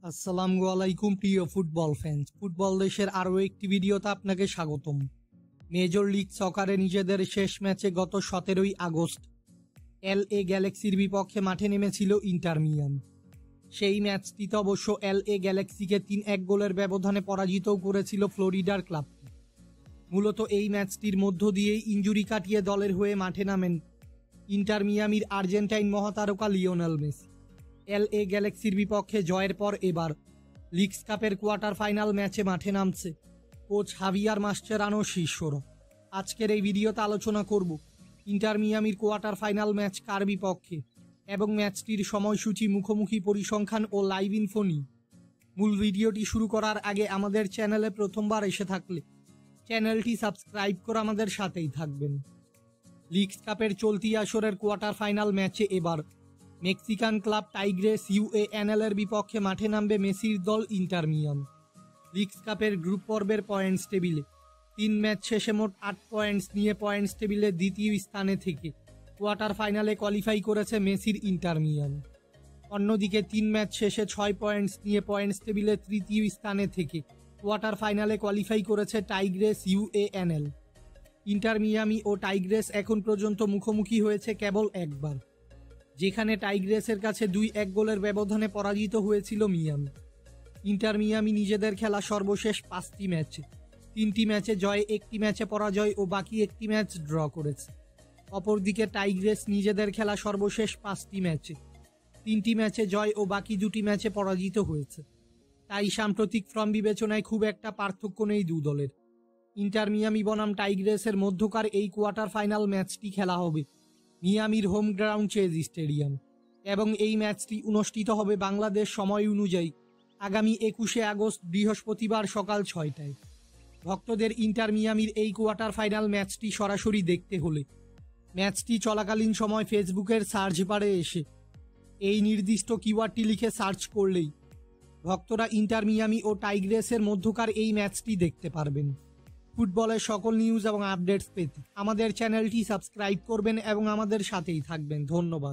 আসসালামু আলাইকুম প্রিয় ফুটবল ফ্যান্স। ফুটবল দেশের আরও একটি ভিডিওতে আপনাকে স্বাগতম। মেজর লিগ সকারে নিজেদের শেষ ম্যাচে গত 17ই আগস্ট LA গ্যালাক্সির বিপক্ষে মাঠে নেমেছিল ইন্টার মিয়ামি। সেই ম্যাচটিতে অবশ্য LA গ্যালাক্সিকে 3-1 গোলের ব্যবধানে পরাজিতও করেছিল ফ্লোরিডার ক্লাবটি। মূলত এই ম্যাচটির মধ্য দিয়েই ইনজুরি কাটিয়ে দলের হয়ে মাঠে নামেন ইন্টার মিয়ামির আর্জেন্টাইন মহাতারকা লিওনেল মেসি। LA গ্যালাক্সির বিপক্ষে জয়ের পর এবার লিগস কাপের কোয়ার্টার ফাইনাল ম্যাচে মাঠে নামছে কোচ হাভিয়ার মাস্চেরানো শিষ্যরা। আজকের এই ভিডিওতে আলোচনা করব ইন্টার মিয়ামির কোয়ার্টার ফাইনাল ম্যাচ কার বিপক্ষে এবং ম্যাচটির সময়সূচি, মুখোমুখি পরিসংখ্যান ও লাইভ ইনফো নিয়ে। মূল ভিডিওটি শুরু করার আগে আমাদের চ্যানেলে প্রথমবার এসে থাকলে চ্যানেলটি সাবস্ক্রাইব করে আমাদের সাথেই থাকবেন। লিগস কাপের চলতি আসরের কোয়ার্টার ফাইনাল ম্যাচে এবার মেক্সিকান ক্লাব টাইগ্রেস UANL এর বিপক্ষে মাঠে নামবে মেসির দল ইন্টার মিয়ামি। লিগস কাপের গ্রুপ পর্বের পয়েন্টস টেবিলে 3 ম্যাচ শেষে মোট 8 পয়েন্টস নিয়ে পয়েন্টস টেবিলে দ্বিতীয় স্থানে থেকে কোয়ার্টার ফাইনালে কোয়ালিফাই করেছে মেসির ইন্টার মিয়ামি। অন্যদিকে 3 ম্যাচ শেষে 6 পয়েন্টস নিয়ে পয়েন্টস টেবিলে তৃতীয় স্থানে থেকে কোয়ার্টার ফাইনালে কোয়ালিফাই করেছে টাইগ্রেস UANL। ইন্টার মিয়ামি ও টাইগ্রেস এখন পর্যন্ত মুখোমুখি হয়েছে কেবল একবার, যেখানে টাইগ্রেসের কাছে 2-1 গোলের ব্যবধানে পরাজিত হয়েছিল মিয়ামি। ইন্টার মিয়ামি নিজেদের খেলা সর্বশেষ 5টি ম্যাচে 3টি ম্যাচে জয়, 1টি ম্যাচে পরাজয় ও বাকি 1টি ম্যাচ ড্র করেছে। অপরদিকে টাইগ্রেস নিজেদের খেলা সর্বশেষ 5টি ম্যাচে 3টি ম্যাচে জয় ও বাকি 2টি ম্যাচে পরাজিত হয়েছে। তাই সাম্প্রতিক ফর্ম বিবেচনায় খুব একটা পার্থক্য নেই দু দলের। ইন্টার মিয়ামি বনাম টাইগ্রেসের মধ্যকার এই কোয়ার্টার ফাইনাল ম্যাচটি খেলা হবে মিয়ামির হোম গ্রাউন্ড চেজ স্টেডিয়াম এবং এই ম্যাচটি অনুষ্ঠিত হবে বাংলাদেশ সময় অনুযায়ী আগামী 21শে আগস্ট বৃহস্পতিবার সকাল 6টায়। ভক্তদের ইন্টার মিয়ামির এই কোয়ার্টার ফাইনাল ম্যাচটি সরাসরি দেখতে হলে ম্যাচটি চলাকালীন সময় ফেসবুকের সার্চ বারে এসে এই নির্দিষ্ট কিওয়ার্ডটি লিখে সার্চ করলেই ভক্তরা ইন্টার মিয়ামি ও টাইগ্রেসের মধ্যকার এই ম্যাচটি দেখতে পারবেন। ফুটবলের সকল নিউজ এবং আপডেটস পেতে আমাদের চ্যানেলটি সাবস্ক্রাইব করবেন এবং আমাদের সাথেই থাকবেন। ধন্যবাদ।